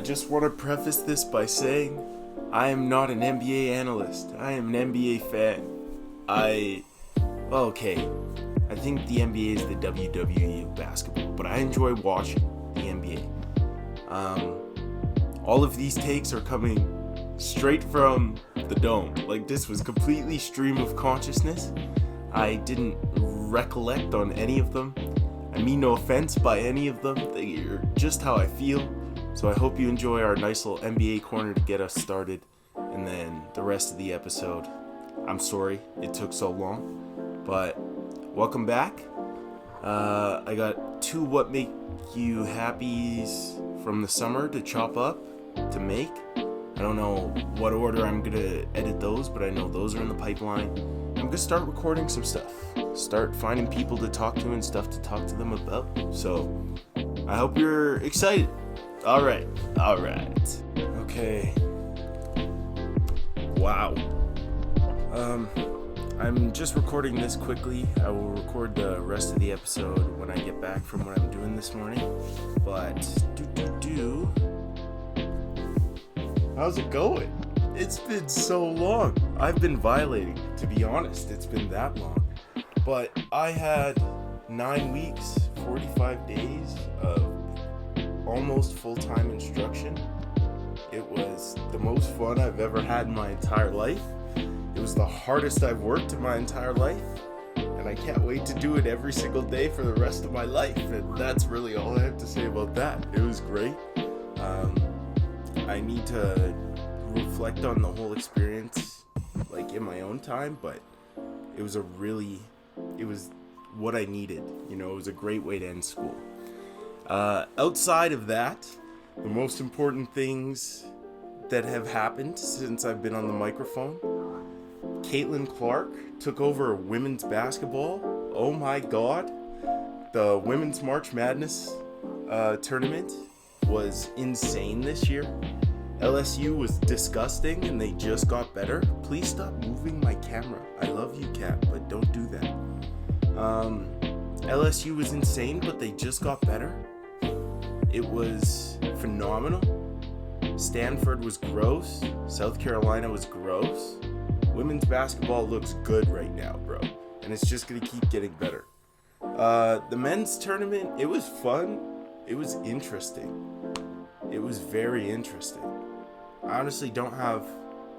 just want to preface this by saying I am not an NBA analyst. I am an NBA fan. I think the NBA is the WWE of basketball, but I enjoy watching the NBA. All of these takes are coming straight from the dome. Like, this was completely stream of consciousness. I didn't recollect on any of them. I mean no offense by any of them. They are just how I feel. So I hope you enjoy our nice little NBA corner to get us started. And then the rest of the episode, I'm sorry it took so long. But welcome back. I got 2 what make you happies from the summer to chop up, to make. I don't know what order I'm going to edit those, but I know those are in the pipeline. I'm going to start recording some stuff. Start finding people to talk to and stuff to talk to them about. So, I hope you're excited. Alright. Okay. Wow. I'm just recording this quickly. I will record the rest of the episode when I get back from what I'm doing this morning. But, how's it going? It's been so long. I've been violating, to be honest. It's been that long. But I had 9 weeks, 45 days of almost full-time instruction. It was the most fun I've ever had in my entire life. It was the hardest I've worked in my entire life. And I can't wait to do it every single day for the rest of my life. And that's really all I have to say about that. It was great. I need to reflect on the whole experience, like, in my own time, but it was what I needed. You know, it was a great way to end school. Outside of that, the most important things that have happened since I've been on the microphone, Caitlin Clark took over women's basketball. Oh my God. The women's March Madness tournament was insane this year. LSU was disgusting and they just got better. Please stop moving my camera. I love you, Kat, but don't do that. LSU was insane, but they just got better. It was phenomenal. Stanford was gross. South Carolina was gross. Women's basketball looks good right now, bro. And it's just going to keep getting better. The men's tournament, it was fun. It was interesting. It was very interesting. I honestly don't have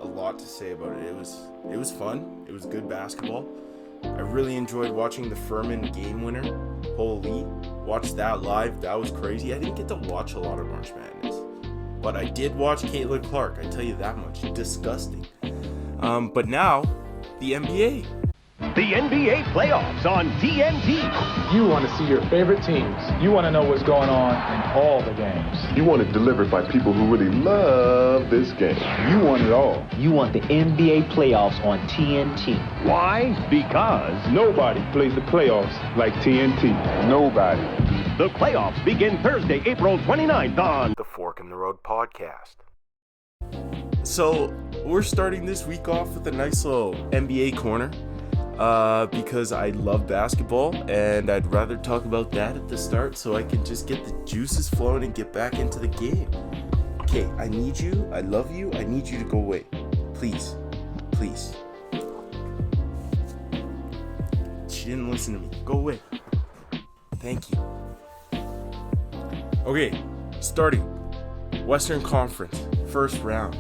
a lot to say about it. It was fun. It was good basketball. I really enjoyed watching the Furman game winner. Holy, watched that live. That was crazy. I didn't get to watch a lot of March Madness, but I did watch Caitlin Clark. I tell you that much. Disgusting. But now, the NBA. The NBA playoffs on TNT. You want to see your favorite teams. You want to know what's going on in all the games. You want it delivered by people who really love this game. You want it all. You want the NBA playoffs on TNT. Why? Because nobody plays the playoffs like TNT. Nobody. The playoffs begin Thursday, April 29th on the Fork in the Road podcast. So, we're starting this week off with a nice little NBA corner. Because I love basketball and I'd rather talk about that at the start so I can just get the juices flowing and get back into the game. Okay, I need you. I love you. I need you to go away. Please. She didn't listen to me. Go away. Thank you. Okay, starting. Western Conference, first round.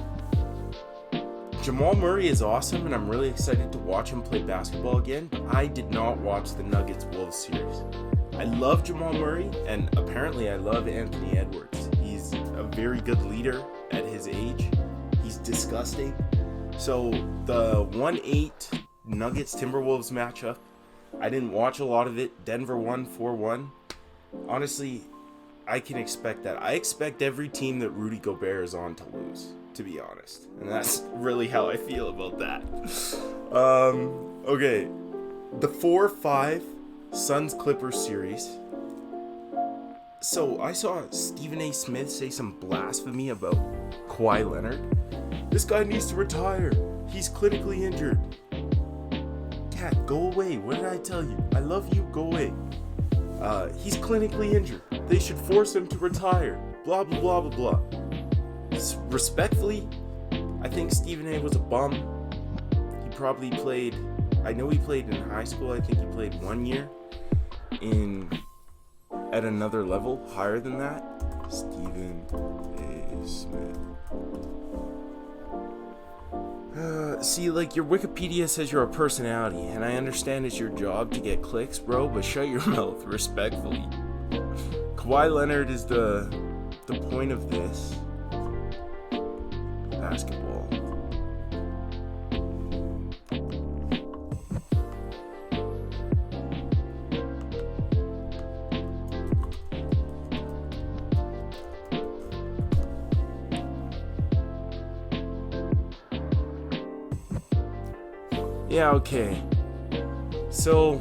Jamal Murray is awesome, and I'm really excited to watch him play basketball again, but I did not watch the Nuggets-Wolves series. I love Jamal Murray, and apparently I love Anthony Edwards. He's a very good leader at his age. He's disgusting. So the 1-8 Nuggets-Timberwolves matchup, I didn't watch a lot of it. Denver won 4-1. Honestly, I can expect that. I expect every team that Rudy Gobert is on to lose, to be honest. And that's really how I feel about that. Okay. The 4-5 Suns-Clippers series. So I saw Stephen A. Smith say some blasphemy about Kawhi Leonard. This guy needs to retire. He's clinically injured. Cat, go away. What did I tell you? I love you. Go away. He's clinically injured. They should force him to retire. Blah, blah, blah, blah, blah. respectfully, I think Stephen A was a bum. He probably played, I know he played in high school. I think he played 1 year at another level higher than that. Stephen A. Smith. See, like, your Wikipedia says you're a personality, and I understand it's your job to get clicks, bro, but shut your mouth, respectfully. Kawhi Leonard is the point of this. Basketball. Yeah, okay. So,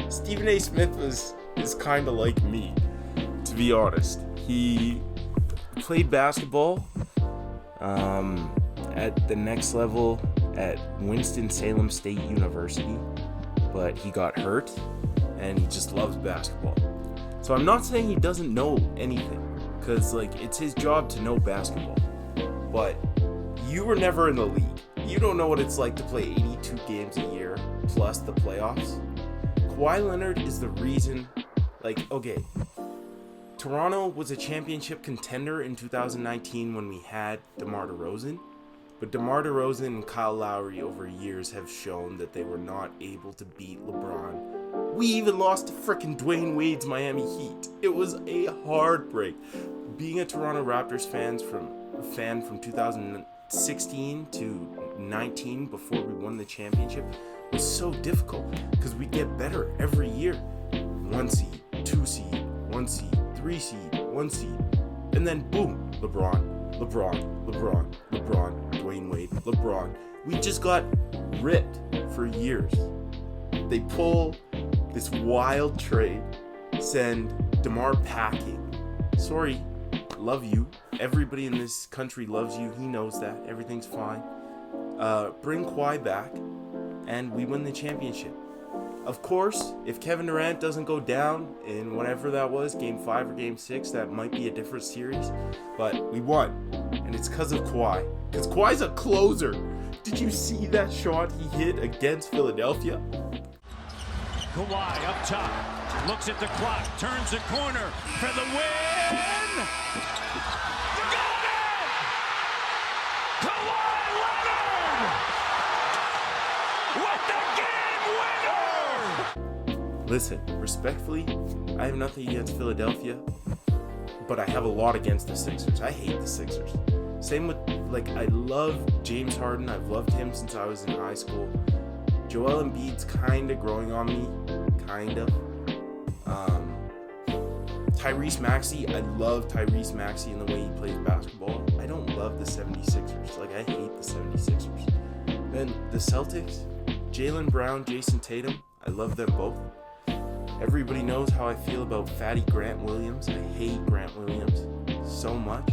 Stephen A. Smith is kind of like me, to be honest. He played basketball at the next level at Winston-Salem State University, but he got hurt, and he just loves basketball. So I'm not saying he doesn't know anything, because, like, it's his job to know basketball. But you were never in the league. You don't know what it's like to play 82 games a year, plus the playoffs. Kawhi Leonard is the reason, like, okay, Toronto was a championship contender in 2019 when we had DeMar DeRozan, but DeMar DeRozan and Kyle Lowry over years have shown that they were not able to beat LeBron. We even lost to frickin' Dwayne Wade's Miami Heat. It was a heartbreak. Being a Toronto Raptors fan from 2016 to 19 before we won the championship was so difficult because we get better every year. 1 seed, 2 seed, 1 seed, 3 seed, 1 seed, and then boom, LeBron, Dwayne Wade, LeBron. We just got ripped for years. They pull this wild trade, send DeMar packing. Sorry, love you. Everybody in this country loves you. He knows that. Everything's fine. Bring Kawhi back, and we win the championship. Of course, if Kevin Durant doesn't go down in whatever that was, Game 5 or Game 6, that might be a different series. But we won, and it's because of Kawhi. Because Kawhi's a closer. Did you see that shot he hit against Philadelphia? Kawhi up top, looks at the clock, turns the corner for the win! Got it! Kawhi Leonard! With the game winner! Listen, respectfully, I have nothing against Philadelphia, but I have a lot against the Sixers. I hate the Sixers. Same with, like, I love James Harden. I've loved him since I was in high school. Joel Embiid's kind of growing on me, kind of. Tyrese Maxey, I love Tyrese Maxey and the way he plays basketball. I don't love the 76ers. Like, I hate the 76ers. Then the Celtics, Jaylen Brown, Jason Tatum, I love them both. Everybody knows how I feel about fatty Grant Williams. I hate Grant Williams so much.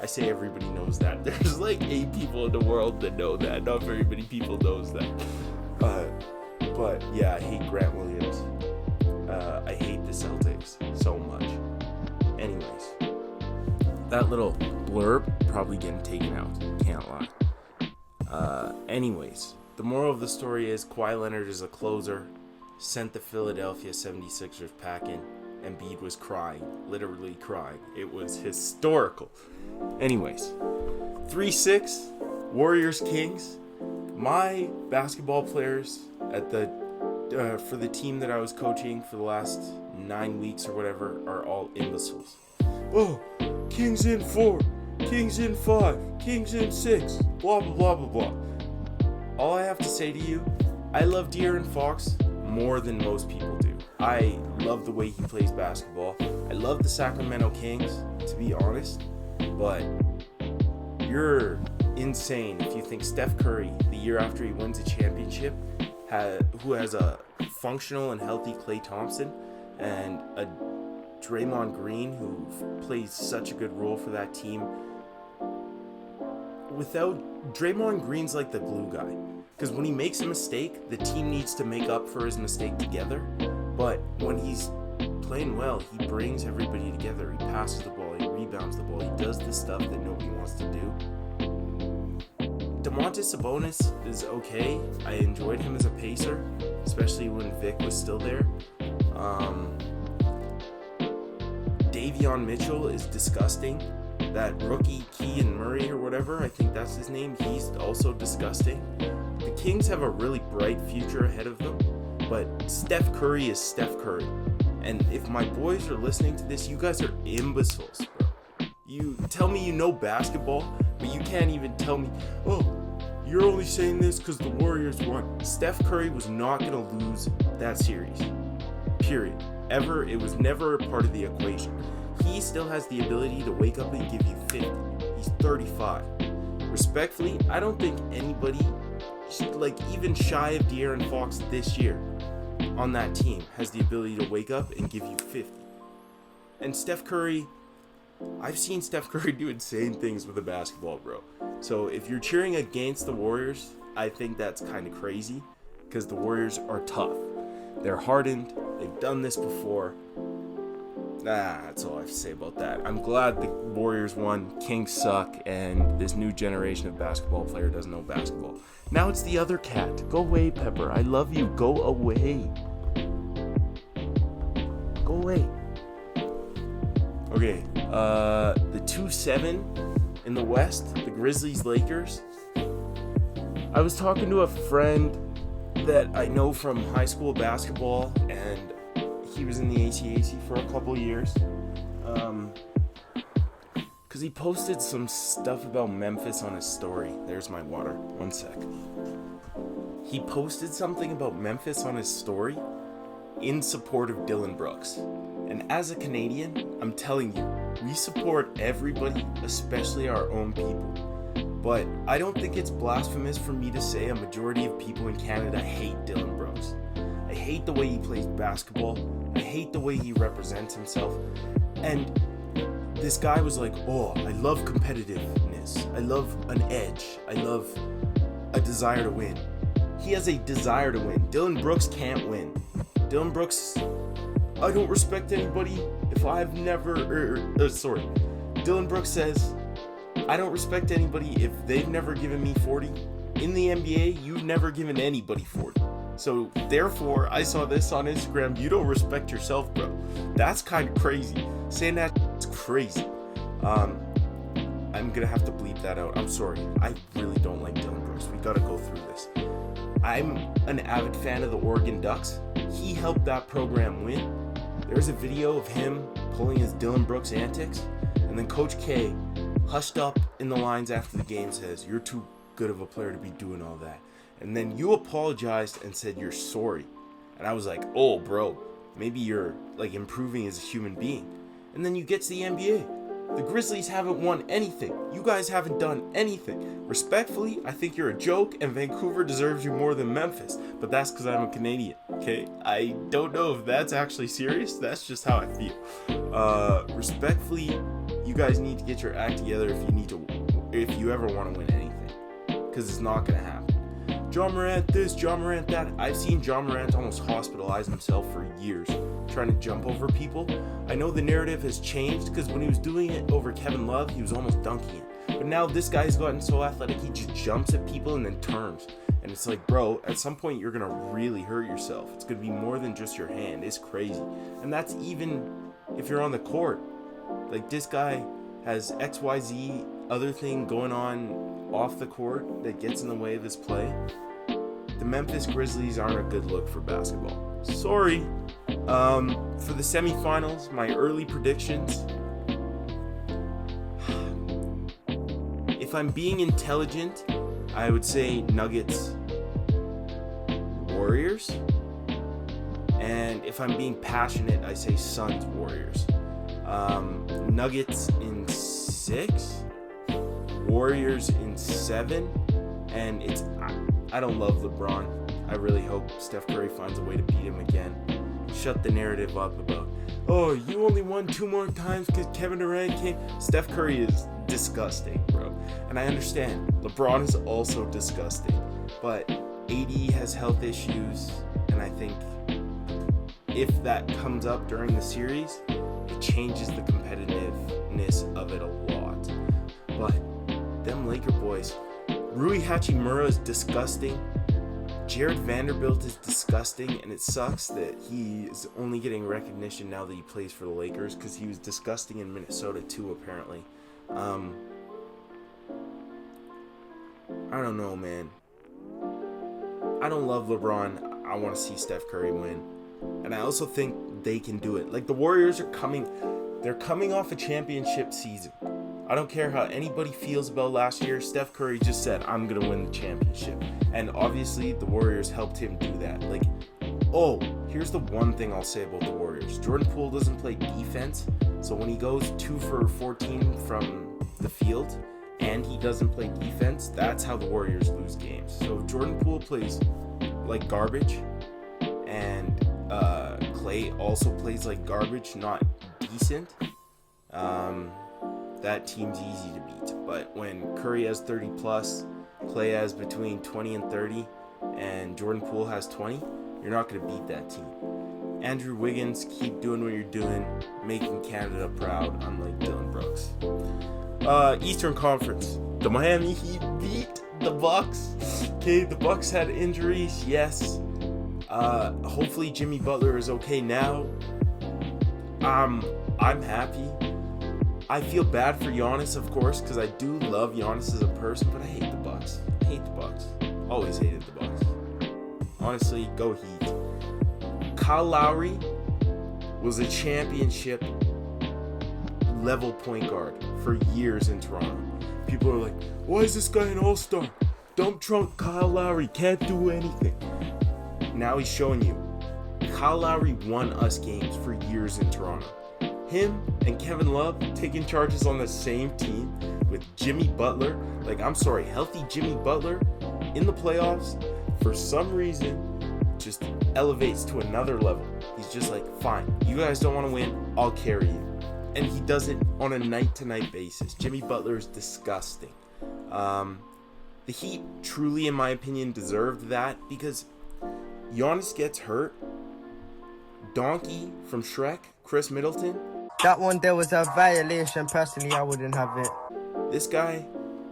I say everybody knows that. There's like 8 people in the world that know that. Not very many people knows that. But yeah, I hate Grant Williams. I hate the Celtics so much. Anyways, that little blurb probably getting taken out. Can't lie. Anyways, the moral of the story is Kawhi Leonard is a closer. Sent the Philadelphia 76ers packing. Embiid was crying, literally crying. It was historical. Anyways, 3-6, Warriors Kings. My basketball players at the for the team that I was coaching for the last 9 weeks or whatever are all imbeciles. Oh, Kings in 4, Kings in 5, Kings in 6, blah blah blah blah blah. All I have to say to you, I love De'Aaron Fox more than most people do. I love the way he plays basketball. I love the Sacramento Kings, to be honest, but you're insane if you think Steph Curry, the year after he wins a championship, who has a functional and healthy Klay Thompson and a Draymond Green who plays such a good role for that team. Without Draymond Green's like the glue guy, because when he makes a mistake, the team needs to make up for his mistake together. But when he's playing well, he brings everybody together. He passes the ball, he rebounds the ball. He does the stuff that nobody wants to do. Domantas Sabonis is okay. I enjoyed him as a pacer, especially when Vic was still there. Davion Mitchell is disgusting. That rookie Keaton Murray or whatever, I think that's his name, he's also disgusting. The Kings have a really bright future ahead of them, but Steph Curry is Steph Curry. And if my boys are listening to this, you guys are imbeciles, bro. You tell me you know basketball, but you can't even tell me, oh, you're only saying this because the Warriors won. Steph Curry was not going to lose that series. Period. Ever. It was never a part of the equation. He still has the ability to wake up and give you 50. He's 35. Respectfully, I don't think anybody, like even shy of De'Aaron Fox this year on that team, has the ability to wake up and give you 50. And Steph Curry, I've seen Steph Curry do insane things with a basketball, bro. So if you're cheering against the Warriors, I think that's kind of crazy because the Warriors are tough. They're hardened. They've done this before. That's all I have to say about that. I'm glad the Warriors won. Kings suck, and this new generation of basketball player doesn't know basketball. Now it's the other cat. Go away, Pepper. I love you. Go away. Go away. Okay, the 2-7 in the West, the Grizzlies-Lakers. I was talking to a friend that I know from high school basketball, and he was in the ACAC for a couple years. Because he posted some stuff about Memphis on his story. There's my water. One sec. He posted something about Memphis on his story in support of Dillon Brooks. And as a Canadian, I'm telling you, we support everybody, especially our own people. But I don't think it's blasphemous for me to say a majority of people in Canada hate Dillon Brooks. I hate the way he plays basketball. I hate the way he represents himself. And this guy was like, oh, I love competitiveness. I love an edge. I love a desire to win. He has a desire to win. Dillon Brooks can't win. Dillon Brooks, I don't respect anybody if I've never, Dillon Brooks says, I don't respect anybody if they've never given me 40. In the NBA, you've never given anybody 40. So therefore, I saw this on Instagram. You don't respect yourself, bro. That's kind of crazy. Saying that's crazy. I'm gonna have to bleep that out. I'm sorry. I really don't like Dillon Brooks. We gotta go through this. I'm an avid fan of the Oregon Ducks. He helped that program win. There's a video of him pulling his Dillon Brooks antics, and then Coach K, hushed up in the lines after the game, says, "You're too good of a player to be doing all that." And then you apologized and said you're sorry. And I was like, oh, bro, maybe you're like improving as a human being. And then you get to the NBA. The Grizzlies haven't won anything. You guys haven't done anything. Respectfully, I think you're a joke, and Vancouver deserves you more than Memphis. But that's because I'm a Canadian, okay? I don't know if that's actually serious. That's just how I feel. Respectfully, you guys need to get your act together if you ever want to win anything. Because it's not going to happen. Ja Morant this, Ja Morant that. I've seen Ja Morant almost hospitalize himself for years trying to jump over people. I know the narrative has changed because when he was doing it over Kevin Love, he was almost dunking it. But now this guy's gotten so athletic, he just jumps at people and then turns. And it's like, bro, at some point you're going to really hurt yourself. It's going to be more than just your hand. It's crazy. And that's even if you're on the court. Like, this guy has XYZ other thing going on off the court that gets in the way of his play. The Memphis Grizzlies aren't a good look for basketball. Sorry. For the semifinals, my early predictions. If I'm being intelligent, I would say Nuggets, Warriors. And if I'm being passionate, I say Suns, Warriors. Nuggets in 6, Warriors in 7, and I don't love LeBron. I really hope Steph Curry finds a way to beat him again. Shut the narrative up about, oh, you only won 2 more times because Kevin Durant came. Steph Curry is disgusting, bro. And I understand, LeBron is also disgusting. But AD has health issues, and I think if that comes up during the series, it changes the competitive goodness of it a lot. But them Laker boys, Rui Hachimura is disgusting. Jared Vanderbilt is disgusting, and it sucks that he is only getting recognition now that he plays for the Lakers, because he was disgusting in Minnesota too, apparently. I don't know, man. I don't love LeBron. I want to see Steph Curry win. And I also think they can do it. Like, the Warriors are they're coming off a championship season. I don't care how anybody feels about last year. Steph Curry just said, I'm going to win the championship. And obviously, the Warriors helped him do that. Like, here's the one thing I'll say about the Warriors. Jordan Poole doesn't play defense. So when he goes 2 for 14 from the field and he doesn't play defense, that's how the Warriors lose games. So if Jordan Poole plays like garbage and Clay also plays like garbage, not decent, that team's easy to beat. But when Curry has 30 plus, Clay has between 20 and 30, and Jordan Poole has 20, you're not going to beat that team. Andrew Wiggins, keep doing what you're doing, making Canada proud, unlike Dylan Brooks. Eastern Conference. The Miami Heat beat the Bucks. Okay, the Bucks had injuries, yes. Hopefully Jimmy Butler is okay now. I'm happy. I feel bad for Giannis, of course, because I do love Giannis as a person, but I hate the Bucks. Always hated the Bucks. Honestly, go Heat. Kyle Lowry was a championship level point guard for years in Toronto. People are like, why is this guy an all-star? Dump trunk Kyle Lowry can't do anything. Now he's showing you. Kyle Lowry won us games for years in Toronto. Him and Kevin Love taking charges on the same team with Jimmy Butler. Like, I'm sorry, healthy Jimmy Butler in the playoffs, for some reason, just elevates to another level. He's just like, fine, you guys don't want to win, I'll carry you. And he does it on a night-to-night basis. Jimmy Butler is disgusting. The Heat truly, in my opinion, deserved that because Giannis gets hurt. Donkey from Shrek, Chris Middleton. That one there was a violation. Personally, I wouldn't have it. This guy,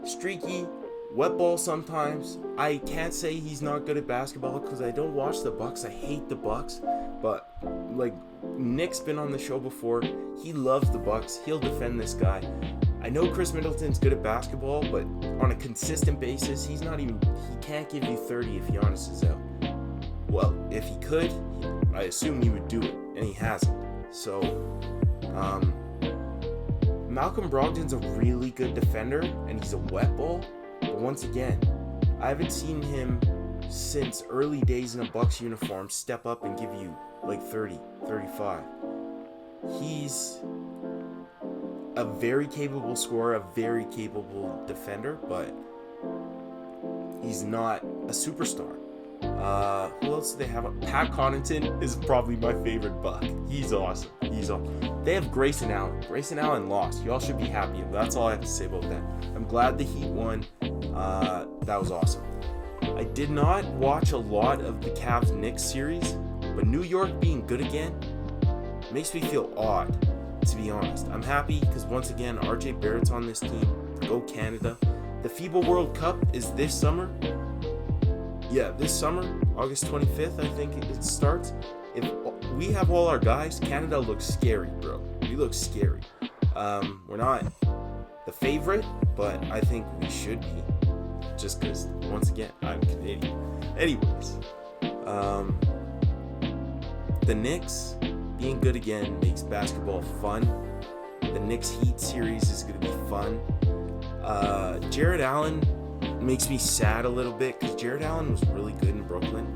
streaky, wet ball sometimes. I can't say he's not good at basketball because I don't watch the Bucks. I hate the Bucks. But, like, Nick's been on the show before. He loves the Bucks. He'll defend this guy. I know Chris Middleton's good at basketball, but on a consistent basis, he can't give you 30 if Giannis is out. Well, if he could, I assume he would do it, and he hasn't. So, Malcolm Brogdon's a really good defender, and he's a wet ball. But once again, I haven't seen him since early days in a Bucks uniform step up and give you like 30, 35. He's a very capable scorer, a very capable defender, but he's not a superstar. Who else do they have? Pat Connaughton is probably my favorite Buck. He's awesome. They have Grayson Allen. Grayson Allen lost. Y'all should be happy. That's all I have to say about that. I'm glad the Heat won. That was awesome. I did not watch a lot of the Cavs-Knicks series, but New York being good again makes me feel odd, to be honest. I'm happy because once again, RJ Barrett's on this team. Go Canada. The FIBA World Cup is this summer. Yeah, this summer, August 25th, I think it starts. If we have all our guys, Canada looks scary, bro. We look scary. We're not the favorite, but I think we should be. Just because, once again, I'm Canadian. Anyways, the Knicks being good again makes basketball fun. The Knicks Heat series is going to be fun. Jared Allen makes me sad a little bit because Jared Allen was really good in Brooklyn.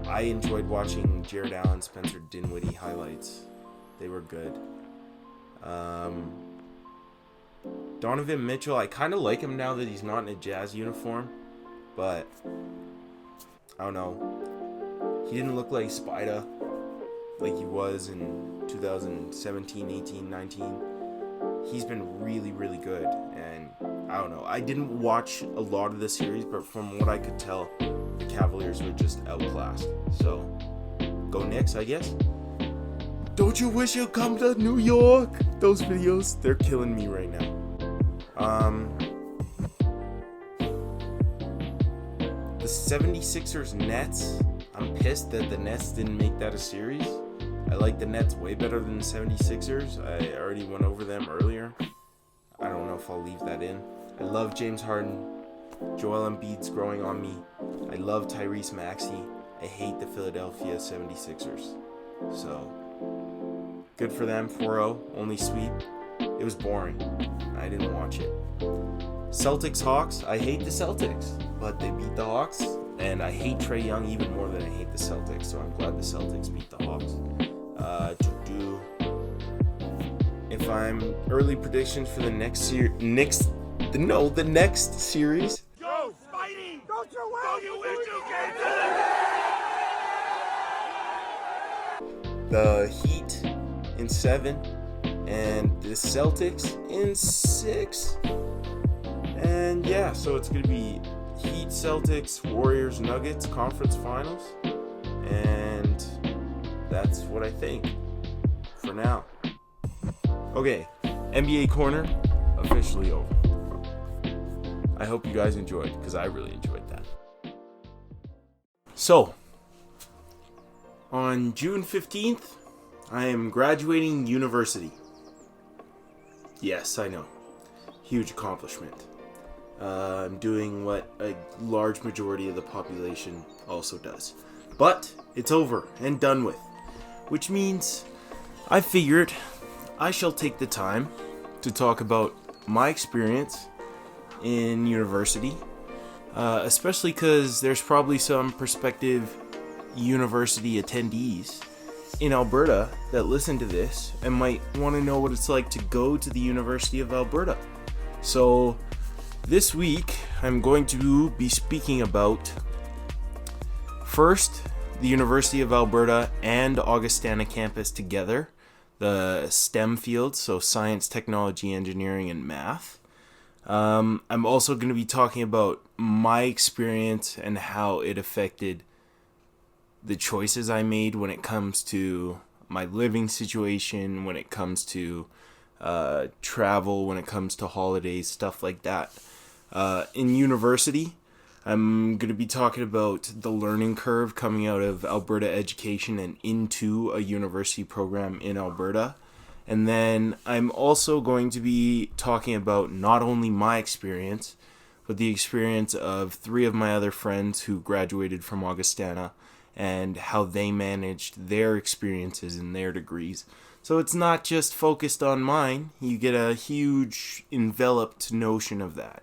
I enjoyed watching Jared Allen, Spencer Dinwiddie highlights. They were good. Donovan Mitchell, I kind of like him now that he's not in a Jazz uniform, but I don't know. He didn't look like Spida like he was in 2017, 18, 19. He's been really, really good, and I don't know. I didn't watch a lot of the series, but from what I could tell, the Cavaliers were just outclassed. So, go Knicks, I guess. Don't you wish you'd come to New York? Those videos, they're killing me right now. The 76ers Nets, I'm pissed that the Nets didn't make that a series. I like the Nets way better than the 76ers. I already went over them earlier. I don't know if I'll leave that in. I love James Harden. Joel Embiid's growing on me. I love Tyrese Maxey. I hate the Philadelphia 76ers. So, good for them, 4-0, only sweep. It was boring. I didn't watch it. Celtics Hawks, I hate the Celtics, but they beat the Hawks. And I hate Trae Young even more than I hate the Celtics, so I'm glad the Celtics beat the Hawks. If I'm early predictions for the next series. Go, Spidey! Don't you wish you came to The Heat in 7, and the Celtics in 6. And yeah, so it's going to be Heat, Celtics, Warriors, Nuggets, conference finals. And that's what I think for now. Okay, NBA Corner officially over. I hope you guys enjoyed, because I really enjoyed that. So, on June 15th, I am graduating university. Yes, I know. Huge accomplishment. I'm doing what a large majority of the population also does. But it's over and done with. Which means I figured I shall take the time to talk about my experience in university. Especially because there's probably some prospective university attendees in Alberta that listen to this and might want to know what it's like to go to the University of Alberta. So this week I'm going to be speaking about first the University of Alberta and Augustana Campus together, the STEM fields, so science, technology, engineering, and math. I'm also going to be talking about my experience and how it affected the choices I made when it comes to my living situation, when it comes to travel, when it comes to holidays, stuff like that. In university, I'm going to be talking about the learning curve coming out of Alberta education and into a university program in Alberta. And then I'm also going to be talking about not only my experience, but the experience of 3 of my other friends who graduated from Augustana and how they managed their experiences and their degrees. So it's not just focused on mine, you get a huge enveloped notion of that.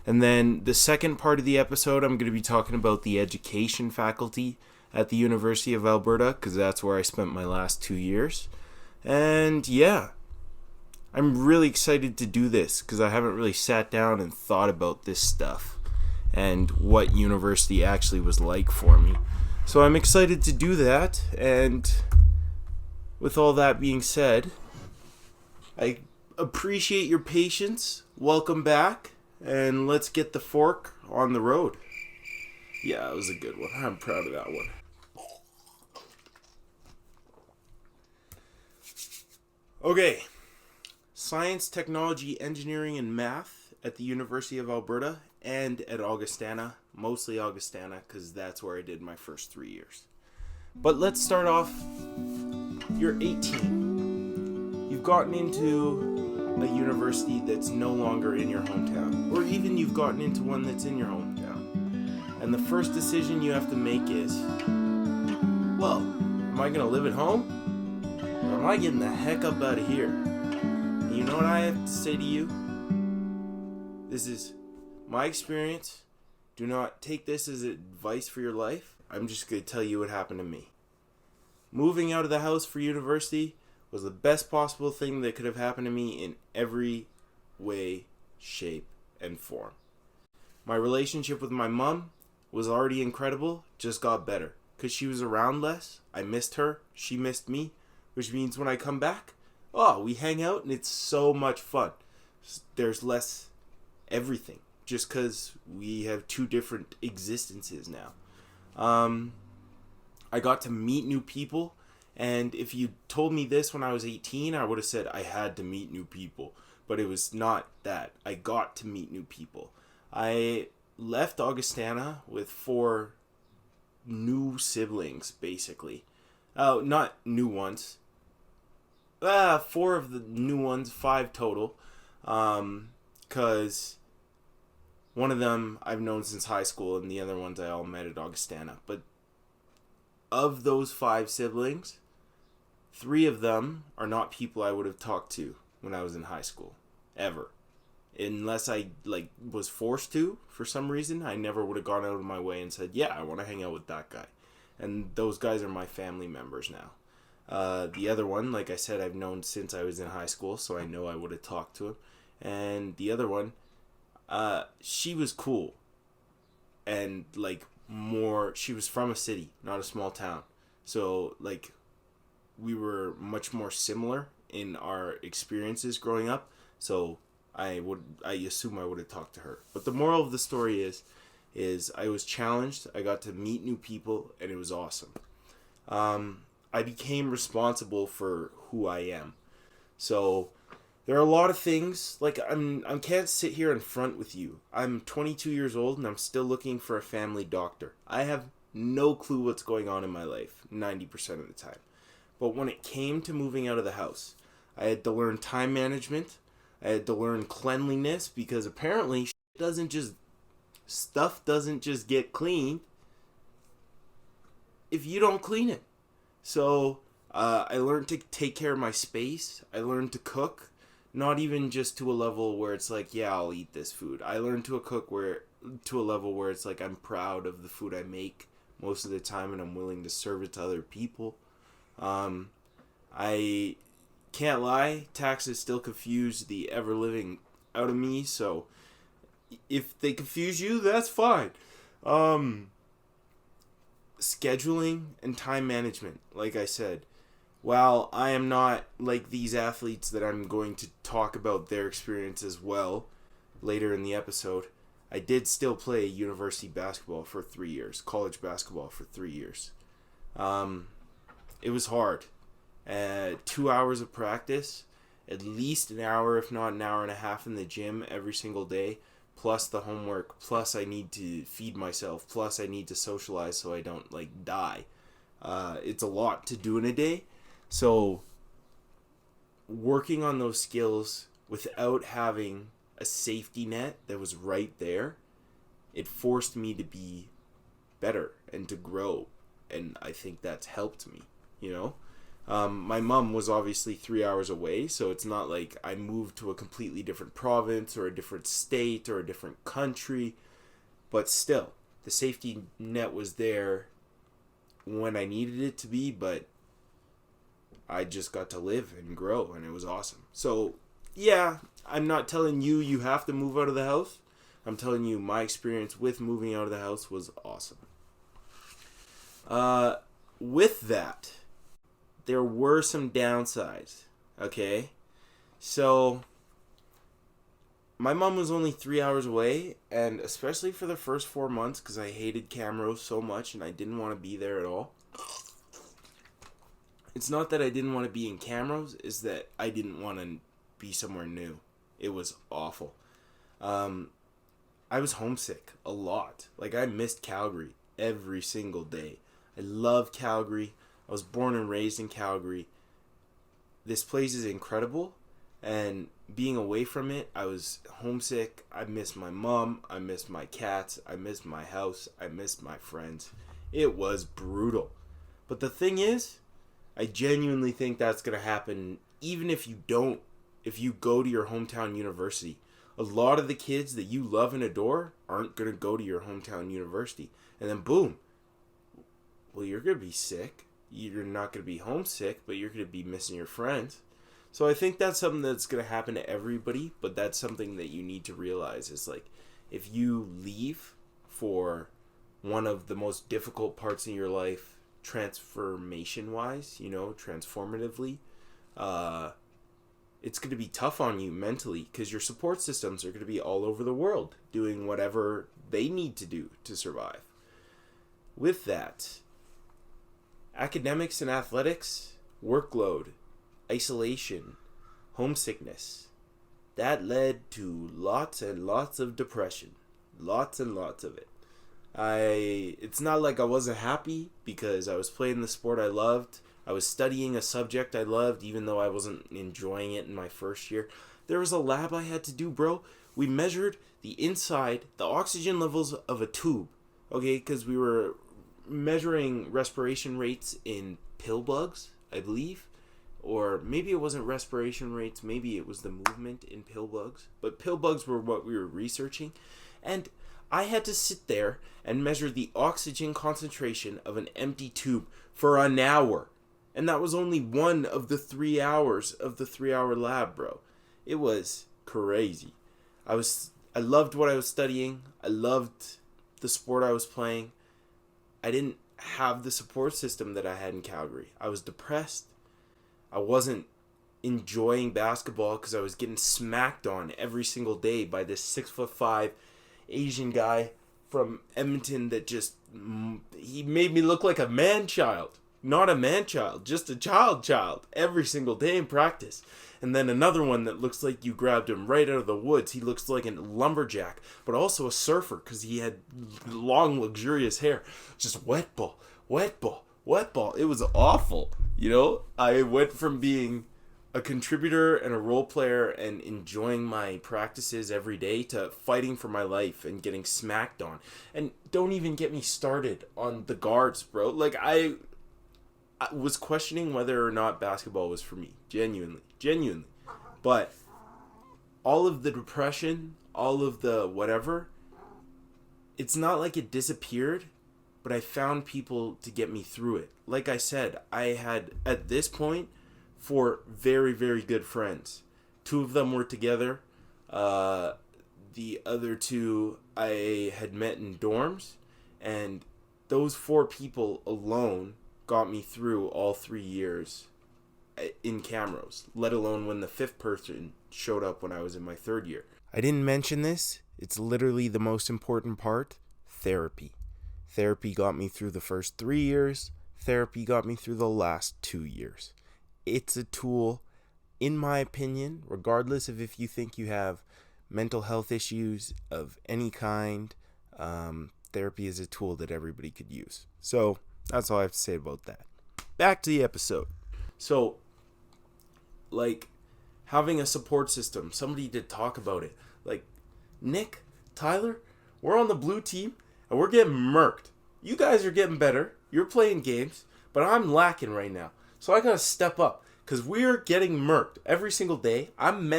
And then the second part of the episode, I'm going to be talking about the education faculty at the University of Alberta, because that's where I spent my last 2 years. And yeah, I'm really excited to do this, because I haven't really sat down and thought about this stuff and what university actually was like for me. So I'm excited to do that, and with all that being said, I appreciate your patience. Welcome back. And let's get the fork on the road. Yeah, it was a good one. I'm proud of that one. Okay. Science, technology, engineering, and math at the University of Alberta and at Augustana. Mostly Augustana, because that's where I did my first 3 years. But let's start off. You're 18. You've gotten into a university that's no longer in your hometown, or even you've gotten into one that's in your hometown, and the first decision you have to make is, well, am I gonna live at home, or am I getting the heck up out of here? And you know what I have to say to you? This is my experience. Do not take this as advice for your life. I'm just gonna tell you what happened to me. Moving out of the house for university was the best possible thing that could have happened to me in every way, shape, and form. My relationship with my mom was already incredible, just got better. Because she was around less, I missed her, she missed me, which means when I come back, we hang out and it's so much fun. There's less everything, just because we have 2 different existences now. I got to meet new people And if you told me this when I was 18, I would have said I had to meet new people. But it was not that. I got to meet new people. I left Augustana with 4 new siblings, basically. Oh, not new ones. 4 of the new ones, 5 total. Because one of them I've known since high school, and the other ones I all met at Augustana. But of those 5 siblings, 3 of them are not people I would have talked to when I was in high school, ever. Unless I was forced to for some reason, I never would have gone out of my way and said, yeah, I want to hang out with that guy. And those guys are my family members now. The other one, like I said, I've known since I was in high school, so I know I would have talked to him. And the other one, she was cool. And she was from a city, not a small town. So we were much more similar in our experiences growing up. So I assume I would have talked to her. But the moral of the story is I was challenged. I got to meet new people, and it was awesome. I became responsible for who I am. So there are a lot of things, I can't sit here in front with you. I'm 22 years old, and I'm still looking for a family doctor. I have no clue what's going on in my life 90% of the time. But when it came to moving out of the house, I had to learn time management. I had to learn cleanliness, because apparently stuff doesn't just get cleaned if you don't clean it. So I learned to take care of my space. I learned to cook, not even just to a level where it's yeah, I'll eat this food. I learned to a level where it's I'm proud of the food I make most of the time, and I'm willing to serve it to other people. I can't lie, taxes still confuse the ever-living out of me, so if they confuse you, that's fine. Scheduling and time management, like I said, while I am not like these athletes that I'm going to talk about their experience as well later in the episode, I did still play university basketball for 3 years, college basketball for 3 years. It was hard. 2 hours of practice, at least an hour, if not an hour and a half in the gym every single day, plus the homework, plus I need to feed myself, plus I need to socialize so I don't die. It's a lot to do in a day. So working on those skills without having a safety net that was right there, it forced me to be better and to grow. And I think that's helped me, My mom was obviously 3 hours away, so it's not like I moved to a completely different province or a different state or a different country. But still, the safety net was there when I needed it to be, but I just got to live and grow, and it was awesome. So, yeah, I'm not telling you have to move out of the house. I'm telling you my experience with moving out of the house was awesome. With that, there were some downsides, okay? So, my mom was only 3 hours away, and especially for the first 4 months, because I hated Camrose so much and I didn't want to be there at all. It's not that I didn't want to be in Camrose, it's that I didn't want to be somewhere new. It was awful. I was homesick a lot. I missed Calgary every single day. I love Calgary. I was born and raised in Calgary. This place is incredible, and being away from it, I was homesick. I missed my mom. I missed my cats. I missed my house. I missed my friends. It was brutal. But the thing is, I genuinely think that's going to happen even if you go to your hometown university. A lot of the kids that you love and adore aren't going to go to your hometown university. And then boom, well, you're going to be sick. You're not going to be homesick, but you're going to be missing your friends. So I think that's something that's going to happen to everybody, but that's something that you need to realize is if you leave for one of the most difficult parts in your life, transformation-wise, transformatively, it's going to be tough on you mentally because your support systems are going to be all over the world doing whatever they need to do to survive. With that, Academics and athletics, workload, isolation, homesickness. That led to lots and lots of depression. Lots and lots of it. It's not like I wasn't happy because I was playing the sport I loved. I was studying a subject I loved even though I wasn't enjoying it in my first year. There was a lab I had to do, bro. We measured the oxygen levels of a tube. Okay, because we were measuring respiration rates in pill bugs, I believe. Or maybe it wasn't respiration rates, maybe it was the movement in pill bugs. But pill bugs were what we were researching. And I had to sit there and measure the oxygen concentration of an empty tube for an hour. And that was only one of the 3 hours of the 3-hour lab, bro. It was crazy. I loved what I was studying. I loved the sport I was playing. I didn't have the support system that I had in Calgary. I was depressed. I wasn't enjoying basketball because I was getting smacked on every single day by this 6'5" Asian guy from Edmonton that he made me look like a man-child. Not a man-child, just a child every single day in practice. And then another one that looks like you grabbed him right out of the woods. He looks like a lumberjack, but also a surfer because he had long, luxurious hair. Just wet ball. It was awful. You know, I went from being a contributor and a role player and enjoying my practices every day to fighting for my life and getting smacked on. And don't even get me started on the guards, bro. Like, I was questioning whether or not basketball was for me. Genuinely. But all of the depression, all of the whatever, it's not like it disappeared, but I found people to get me through it. Like I said, I had, at this point, 4 very, very good friends. 2 of them were together. The other 2 I had met in dorms. And those 4 people alone got me through all 3 years in Camrose, let alone when the 5th person showed up when I was in my 3rd year. I didn't mention this. It's literally the most important part. Therapy. Therapy got me through the first 3 years. Therapy got me through the last 2 years. It's a tool, in my opinion, regardless of if you think you have mental health issues of any kind, therapy is a tool that everybody could use. So that's all I have to say about that. Back to the episode. So, like, having a support system, somebody did talk about it. Like, Nick, Tyler, we're on the blue team, and we're getting murked. You guys are getting better. You're playing games, but I'm lacking right now. So I gotta step up, because we're getting murked every single day. I'm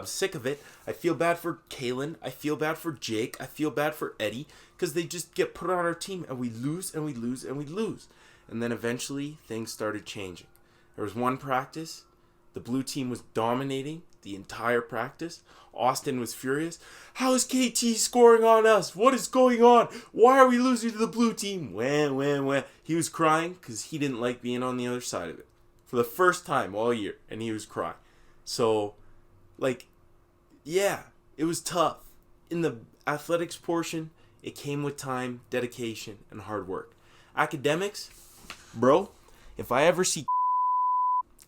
sick of it. I feel bad for Kalen. I feel bad for Jake. I feel bad for Eddie, because they just get put on our team, and we lose, and we lose, and we lose. And then eventually, things started changing. There was one practice. The blue team was dominating the entire practice. Austin was furious. How is KT scoring on us? What is going on? Why are we losing to the blue team? When. He was crying because he didn't like being on the other side of it. For the first time all year. And he was crying. So, like, yeah, it was tough. In the athletics portion, it came with time, dedication, and hard work. Academics, bro, if I ever see...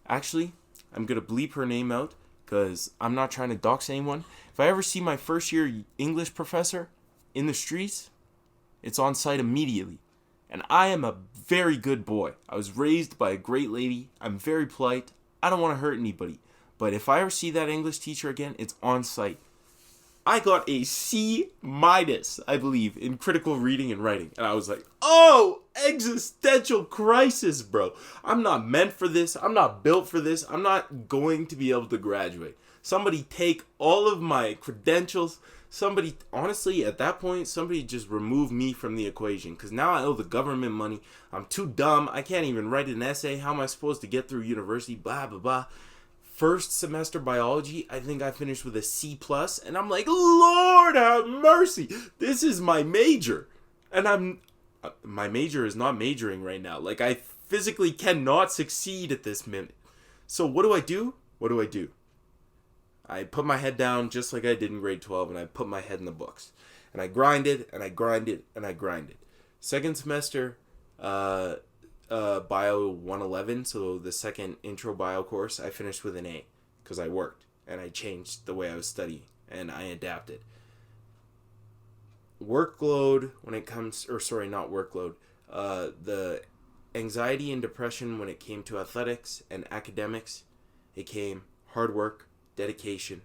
Actually, I'm going to bleep her name out because I'm not trying to dox anyone. If I ever see my first year English professor in the streets, it's on site immediately. And I am a very good boy. I was raised by a great lady. I'm very polite. I don't want to hurt anybody. But if I ever see that English teacher again, it's on site. I got a C-, I believe, in critical reading and writing. And I was like, oh, existential crisis, bro. I'm not meant for this. I'm not built for this. I'm not going to be able to graduate. Somebody take all of my credentials. Somebody, honestly, at that point, somebody just remove me from the equation. Because now I owe the government money. I'm too dumb. I can't even write an essay. How am I supposed to get through university? Blah, blah, blah. First semester biology, I think I finished with a C+, and I'm like, Lord have mercy, this is my major. And my major is not majoring right now. Like, I physically cannot succeed at this minute. So what do? I put my head down just like I did in grade 12, and I put my head in the books. And I grinded. Second semester, biology, Bio 111, so the second intro bio course, I finished with an A because I worked and I changed the way I was studying and I adapted. Workload when it comes, or sorry, not workload, the anxiety and depression when it came to athletics and academics, it came hard work, dedication,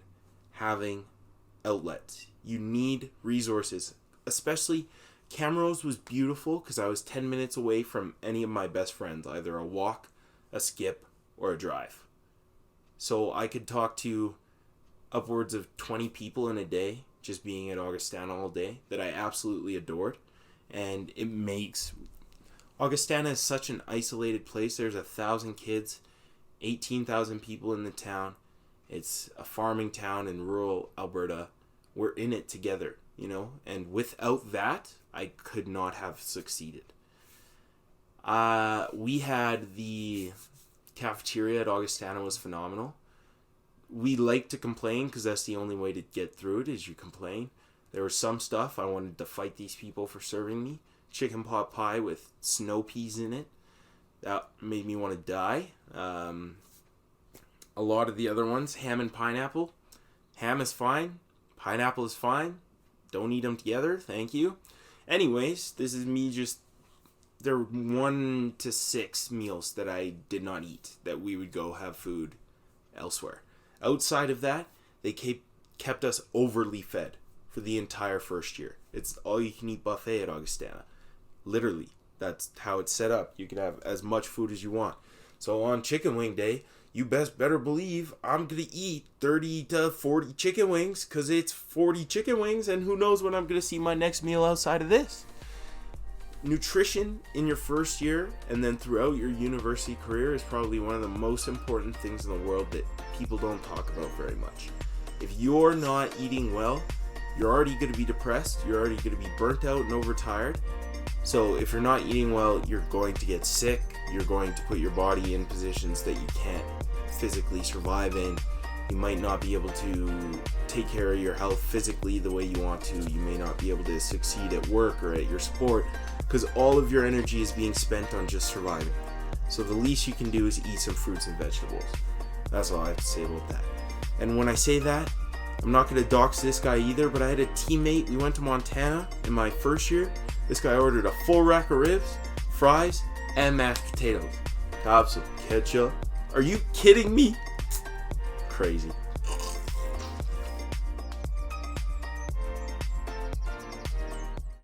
having outlets. You need resources, especially Camrose was beautiful because I was 10 minutes away from any of my best friends, either a walk, a skip, or a drive. So I could talk to upwards of 20 people in a day, just being at Augustana all day, that I absolutely adored. And it makes... Augustana is such an isolated place. There's 1,000 kids, 18,000 people in the town. It's a farming town in rural Alberta. We're in it together, you know? And without that, I could not have succeeded. We had the cafeteria at Augustana was phenomenal. We like to complain because that's the only way to get through it is you complain. There was some stuff I wanted to fight these people for serving me. Chicken pot pie with snow peas in it. That made me want to die. A lot of the other ones, ham and pineapple. Ham is fine. Pineapple is fine. Don't eat them together. Thank you. Anyways, this is me just... There were 1 to 6 meals that I did not eat, that we would go have food elsewhere. Outside of that, they kept us overly fed for the entire first year. It's all-you-can-eat buffet at Augustana. Literally, that's how it's set up. You can have as much food as you want. So on chicken wing day, you better believe I'm going to eat 30 to 40 chicken wings because it's 40 chicken wings, and who knows when I'm going to see my next meal outside of this. Nutrition in your first year and then throughout your university career is probably one of the most important things in the world that people don't talk about very much. If you're not eating well, you're already going to be depressed, you're already going to be burnt out and overtired. So if you're not eating well, you're going to get sick, you're going to put your body in positions that you can't physically survive in. You might not be able to take care of your health physically the way you want to. You may not be able to succeed at work or at your sport because all of your energy is being spent on just surviving. So the least you can do is eat some fruits and vegetables. That's all I have to say about that. And when I say that, I'm not going to dox this guy either, but I had a teammate. We went to Montana in my first year. This guy ordered a full rack of ribs, fries, and mashed potatoes. Top some ketchup. Are you kidding me? Crazy.